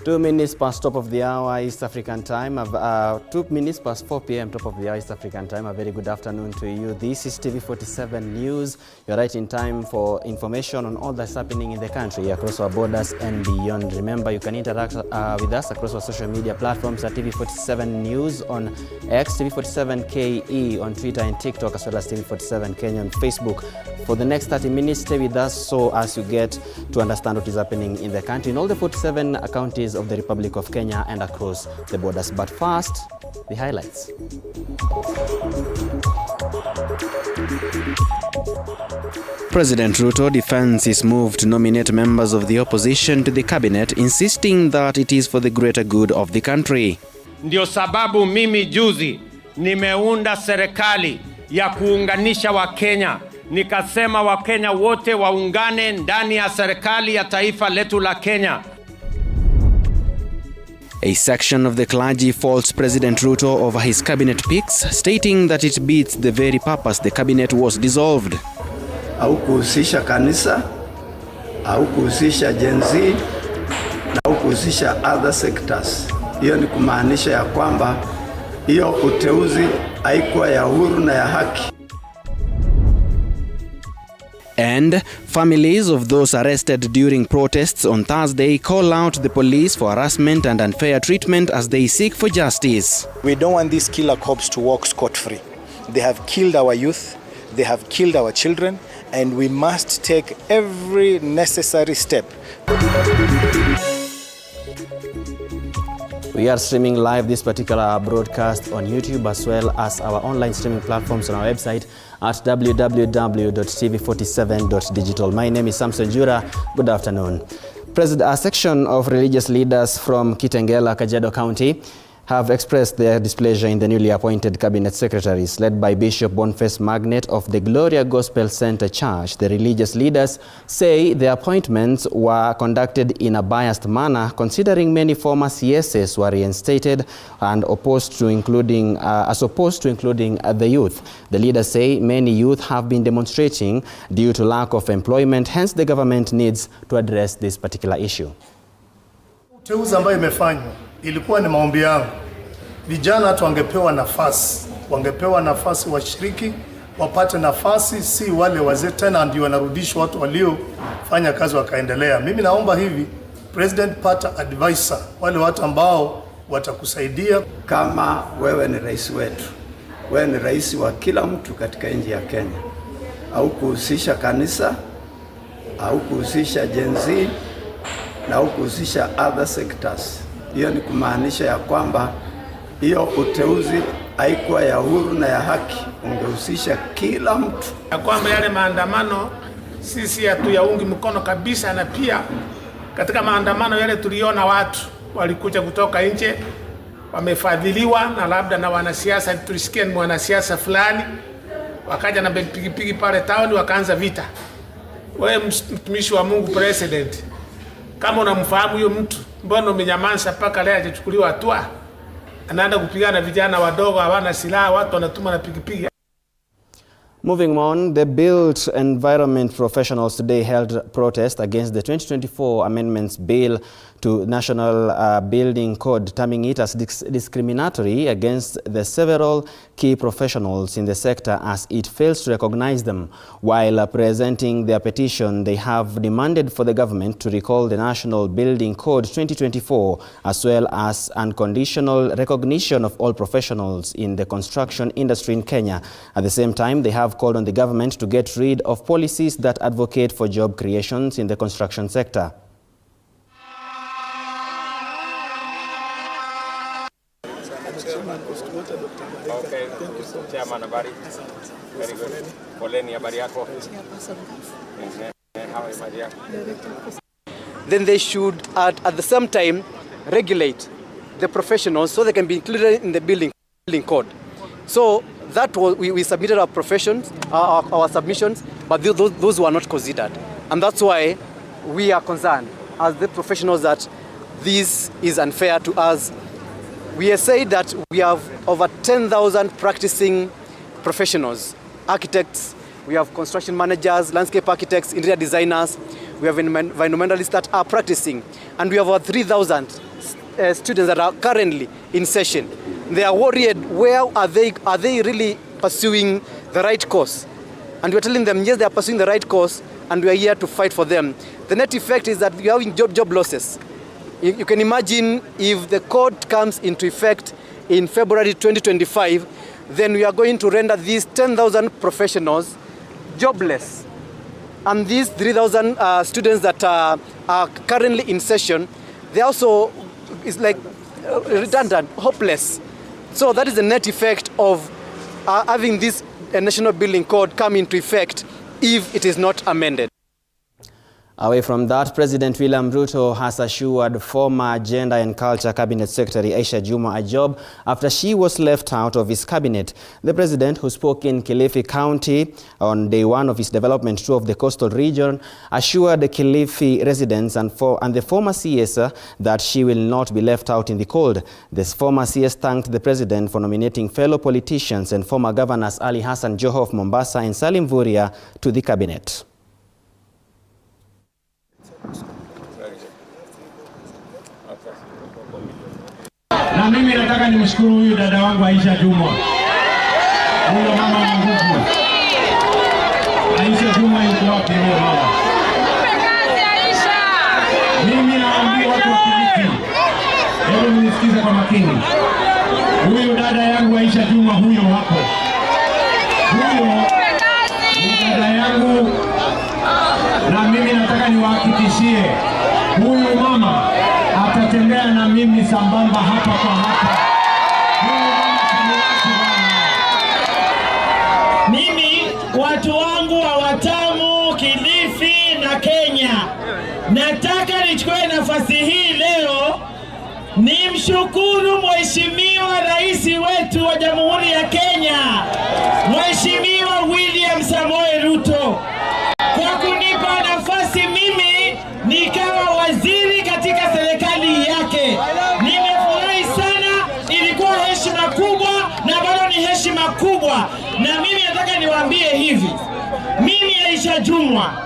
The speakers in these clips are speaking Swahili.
2 minutes past top of the hour East African time. 2 minutes past 4 p.m. top of the hour East African time. A very good afternoon to you. This is TV47 News. You're right in time for information on all that's happening in the country, across our borders and beyond. Remember, you can interact with us across our social media platforms at TV47 News on X, TV47KE on Twitter and TikTok, as well as TV47 Kenya on Facebook. For the next 30 minutes, stay with us so as you get to understand what is happening in the country, in all the 47 counties of the Republic of Kenya and across the borders. But first, the highlights. President Ruto defends his move to nominate members of the opposition to the cabinet, insisting that it is for the greater good of the country. Ndio sababu mimi juzi nimeunda serikali ya kuunganisha Wakenya. Nikasema Wakenya wote waungane ndani ya serikali ya taifa letu la Kenya. A section of the clergy faults President Ruto over his cabinet picks, stating that it beats the very purpose the cabinet was dissolved. Au kuhusisha kanisa, au kuhusisha Gen Z, na au kuhusisha other sectors. Hiyo ni kumaanisha ya kwamba hiyo uteuzi haikuwa ya huru na ya haki. And families of those arrested during protests on Thursday call out the police for harassment and unfair treatment as they seek for justice. We don't want these killer cops to walk scot-free. They have killed our youth, they have killed our children, and we must take every necessary step. We are streaming live this particular broadcast on YouTube, as well as our online streaming platforms on our website at www.tv47.digital. My name is Samson Jura. Good afternoon. A section of religious leaders from Kitengela, Kajiado County, have expressed their displeasure in the newly appointed cabinet secretaries led by Bishop Boniface Magnet of the Gloria Gospel Center Church. The religious leaders say the appointments were conducted in a biased manner, considering many former CSs were reinstated and opposed to including the youth. The leaders say many youth have been demonstrating due to lack of employment, hence the government needs to address this particular issue. Uteuzi ambayo imefanywa ilikuwa ni maombi yangu. Vijana hatu wangepewa nafasi washiriki, wapate nafasi, si wale wazee tena ndio wanarudishwa watu waliofanya kazi wakaendelea. Mimi naomba hivi, President pata advisor, wale watu ambao watakusaidia. Kama wewe ni rais wetu, wewe ni rais wa kila mtu katika nchi ya Kenya, au kuhusisha kanisa, au kuhusisha Gen Z, na au kuhusisha other sectors. Hiyo ni kumaanisha ya kwamba hiyo uteuzi haikuwa ya huru na ya haki, ungehusisha kila mtu. Ya kwamba yale maandamano sisi hatuyaungi mkono kabisa, na pia katika maandamano yale tuliona watu walikuja kutoka nje, wamefadhiliwa na labda na wanasiasa. Tulisikia ni mwanasiasa fulani wakaja na pikipiki pale town wakaanza vita. Wewe mtumishi wa Mungu President, kama unamfahamu huyo mtu, mbona umenyamaza mpaka leo hajachukuliwa hatua? Anaenda kupigana vijana wadogo hawana silaha, watu wanatuma na pikipiki. Moving on, the built environment professionals today held protest against the 2024 amendments bill to National Building Code, terming it as discriminatory against the several key professionals in the sector as it fails to recognize them. While presenting their petition, they have demanded for the government to recall the National Building Code 2024, as well as unconditional recognition of all professionals in the construction industry in Kenya. At the same time, they have called on the government to get rid of policies that advocate for job creations in the construction sector. Okay, Chairman, habari. Very good. Poleni, habari yako? Then they should at the same time regulate the professionals so they can be included in the building code. So that was, we submitted our professions, our submissions, but those were not considered. And that's why we are concerned as the professionals that this is unfair to us. We have said that we have over 10,000 practicing professionals, architects, we have construction managers, landscape architects, interior designers, we have environmentalists that are practicing, and we have over 3,000 students that are currently in session. They are worried, where are they really pursuing the right course? And we're telling them, yes, they are pursuing the right course, and we are here to fight for them. The net effect is that we are having job losses. You can imagine if the code comes into effect in February 2025, then we are going to render these 10,000 professionals jobless. And these 3,000 students that are currently in session, they also is like redundant, hopeless. So that is the net effect of having this national building code come into effect if it is not amended. Away from that, President William Ruto has assured former Gender and Culture Cabinet Secretary Aisha Juma a job after she was left out of his cabinet. The president, who spoke in Kilifi County on day one of his development tour of the coastal region, assured the Kilifi residents and the former CS that she will not be left out in the cold. This former CS thanked the president for nominating fellow politicians and former governors Ali Hassan Joho of Mombasa and Salim Vuria to the cabinet. Na mimi nataka nimshukuru huyu dada wangu Aisha Juma. Huyo mama wa nguvu. Aisha Juma yuko wapi leo mama? Mimi naambia watu wa Kilifi. Hebu mnisikize kwa makini. Huyu dada yangu Aisha Juma huyo hapo. Huyo ni dada yangu, na mimi nataka niwahakikishie huyu mama atatembea na mimi sambamba hapa kwa hapa. Mimi watu wangu wa Watamu, Kilifi na Kenya, nataka nichukue nafasi hii leo nimshukuru Mheshimiwa Rais wetu wa Jamhuri ya Kenya, Mheshimiwa William Samoei Ruto, kwa kunipa nafasi mimi nikawa waziri katika serikali yake. Nimefurahi sana, ilikuwa heshima kubwa na bado ni heshima kubwa. Na mimi nataka niwaambie hivi, mimi Aisha Juma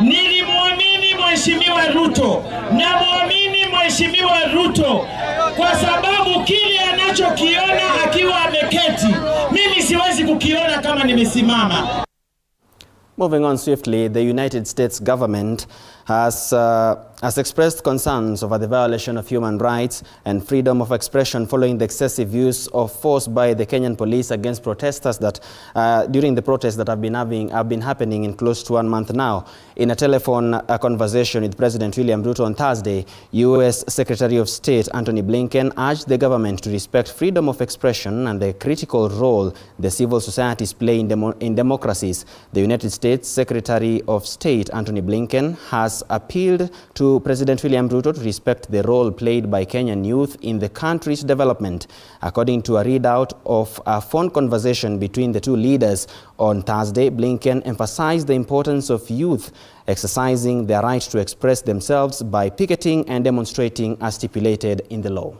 nilimwamini Mheshimiwa Ruto na muamini Mheshimiwa Ruto kwa sababu kile anachokiona akiwa ameketi, mimi siwezi kukiona kama nimesimama. Moving on swiftly, the United States government has expressed concerns over the violation of human rights and freedom of expression following the excessive use of force by the Kenyan police against protesters that during the protests that have been happening in close to 1 month now. In a telephone conversation with President William Ruto on Thursday, U.S. Secretary of State Antony Blinken urged the government to respect freedom of expression and the critical role the civil societies play in democracies. The United States Secretary of State Antony Blinken has appealed to President William Ruto to respect the role played by Kenyan youth in the country's development. According to a readout of a phone conversation between the two leaders on Thursday, Blinken emphasized the importance of youth exercising their right to express themselves by picketing and demonstrating as stipulated in the law.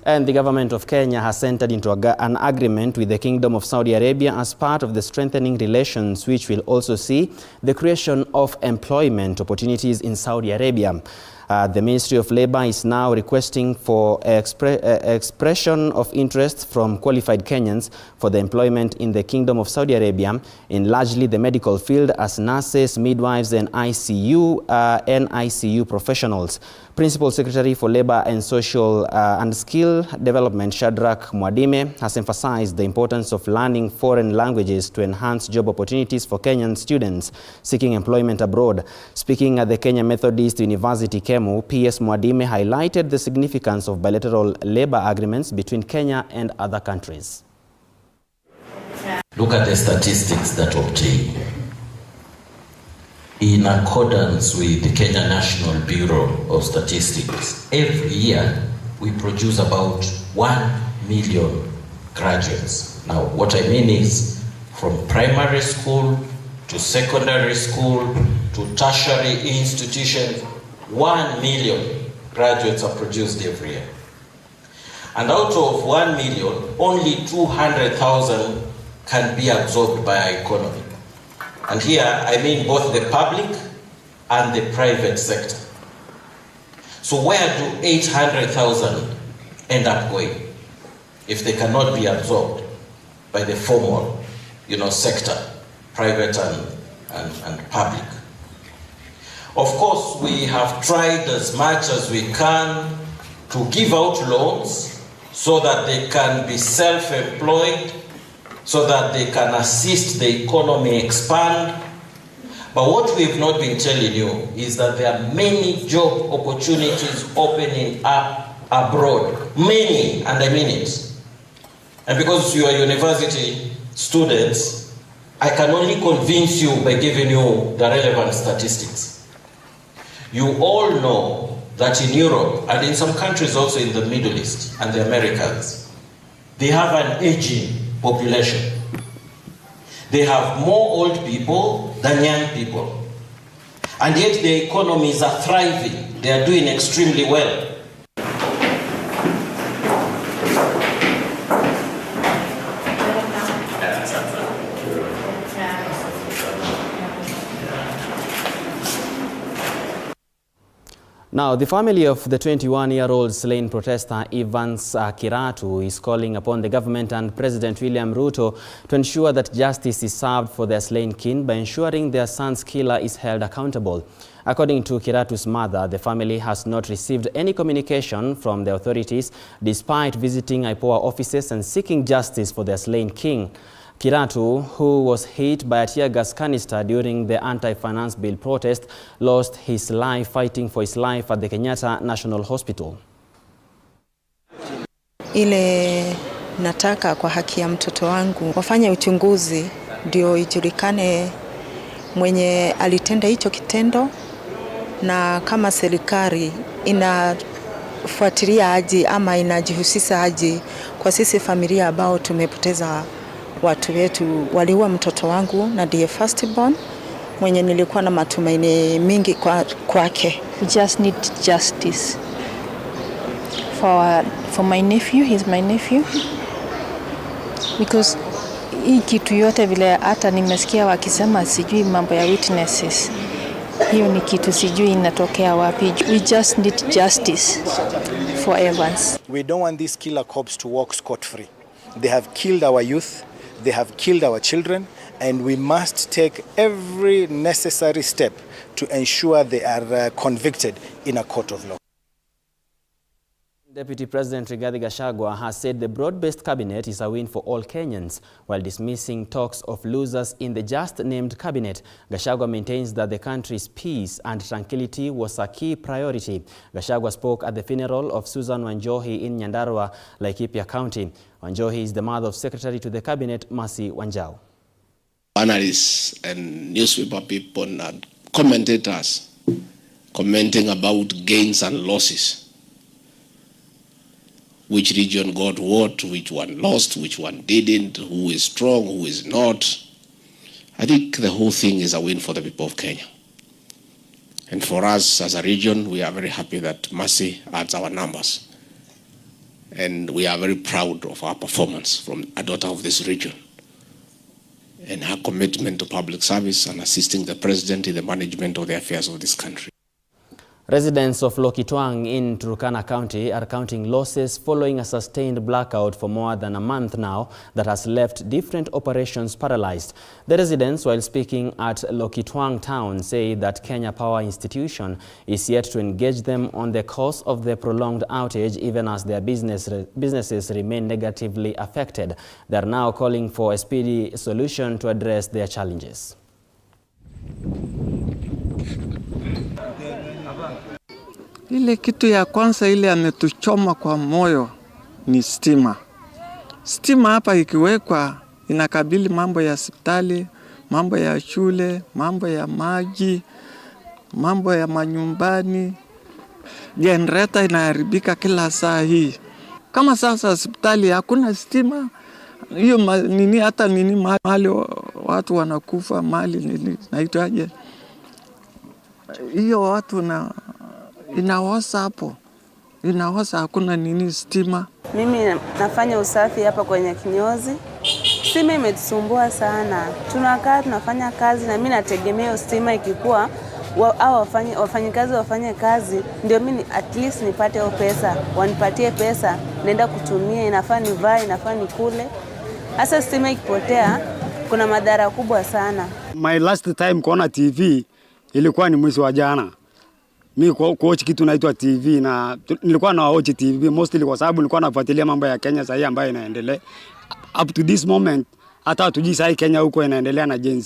And the government of Kenya has entered into an agreement with the Kingdom of Saudi Arabia as part of the strengthening relations, which will also see the creation of employment opportunities in Saudi Arabia. The Ministry of Labor is now requesting for expression of interest from qualified Kenyans for the employment in the Kingdom of Saudi Arabia in largely the medical field as nurses, midwives, and NICU professionals. Principal Secretary for Labor and Social and Skill Development, Shadrach Mwadime, has emphasized the importance of learning foreign languages to enhance job opportunities for Kenyan students seeking employment abroad. Speaking at the Kenya Methodist University, KEMU, PS Mwadime highlighted the significance of bilateral labor agreements between Kenya and other countries. Look at the statistics that obtain. In accordance with the Kenya National Bureau of Statistics, every year we produce about 1 million graduates. Now, what I mean is from primary school to secondary school, to tertiary institutions. 1 million graduates are produced every year. And out of 1 million, only 200,000 can be absorbed by our economy. And here, I mean both the public and the private sector. So where do 800,000 end up going if they cannot be absorbed by the formal, sector, private and public? Of course, we have tried as much as we can to give out loans so that they can be self-employed, so that they can assist the economy expand. But what we've not been telling you is that there are many job opportunities opening up abroad. Many, and I mean it. And because you are university students, I can only convince you by giving you the relevant statistics. You all know that in Europe, and in some countries also in the Middle East and the Americas, they have an aging population. They have more old people than young people. And yet their economies are thriving. They are doing extremely well. Now, the family of the 21-year-old slain protester Evans Kiratu is calling upon the government and President William Ruto to ensure that justice is served for their slain kin by ensuring their son's killer is held accountable. According to Kiratu's mother, the family has not received any communication from the authorities despite visiting IPOA offices and seeking justice for their slain king. Kiratu, who was hit by a tear gas canister during the anti-finance bill protest, lost his life fighting for his life at the Kenyatta National Hospital. Ile nataka kwa haki ya mtoto wangu wafanye uchunguzi ndio ijulikane mwenye alitenda hicho kitendo, na kama serikali inafuatilia aje ama inajihusisha aje kwa sisi familia ambao tumepoteza watu wetu. Waliua mtoto wangu na ndiye firstborn mwenye nilikuwa na matumaini mingi kwake. We just need justice for my nephew. He's my nephew, because hii kitu yote vile hata nimesikia wakisema sijui mambo ya witnesses, hiyo ni kitu sijui inatokea wapi. We just need justice for Evans. We don't want these killer cops to walk scot-free. They have killed our youth. They have killed our children, and we must take every necessary step to ensure they are convicted in a court of law. Deputy President Rigathi Gachagua has said the broad-based cabinet is a win for all Kenyans. While dismissing talks of losers in the just-named cabinet, Gachagua maintains that the country's peace and tranquility was a key priority. Gachagua spoke at the funeral of Susan Wanjohi in Nyandarua, Laikipia County. Wanjohi is the mother of Secretary to the Cabinet, Mercy Wanjau. Analysts and newspaper people and commentators commenting about gains and losses. Which region got what, which one lost, which one didn't, who is strong, who is not. I think the whole thing is a win for the people of Kenya. And for us as a region, we are very happy that Mercy adds our numbers. And we are very proud of our performance from a daughter of this region and her commitment to public service and assisting the president in the management of the affairs of this country. Residents of Lokitaung in Turkana County are counting losses following a sustained blackout for more than a month now that has left different operations paralyzed. The residents, while speaking at Lokitaung town, say that Kenya Power Institution is yet to engage them on the cause of the prolonged outage, even as their businesses remain negatively affected. They are now calling for a speedy solution to address their challenges. Ile kitu ya kwanza ile ametuchoma kwa moyo ni stima. Stima hapa ikiwekwa inakabili mambo ya hospitali, mambo ya shule, mambo ya maji, mambo ya manyumbani. Generator inaharibika kila saa hii. Kama sasa hospitali hakuna stima, hiyo nini hata nini mahali watu wanakufa mali nini naitwaje, hiyo watu na inaosa hapo, inaosa, hakuna nini stima. Mimi nafanya usafi hapa kwenye kinyozi. Stima imetusumbua sana. Tunakaa tunafanya kazi na mimi nategemea stima ikikuwa au wafanyikazi wafanye kazi ndio mimi at least nipate hiyo pesa, wanipatie pesa naenda kutumia, inafaa nivae, inafaa nikule. Hasa stima ikipotea kuna madhara kubwa sana. My last time kuona TV ilikuwa ni mwezi wa jana. Mimi kuwatch kitu inaitwa TV na nilikuwa na watch TV mostly kwa sababu nilikuwa nafuatilia mambo ya Kenya sasa ambayo inaendelea. Up to this moment hata hatujui sasa Kenya huko inaendelea na Gen Z.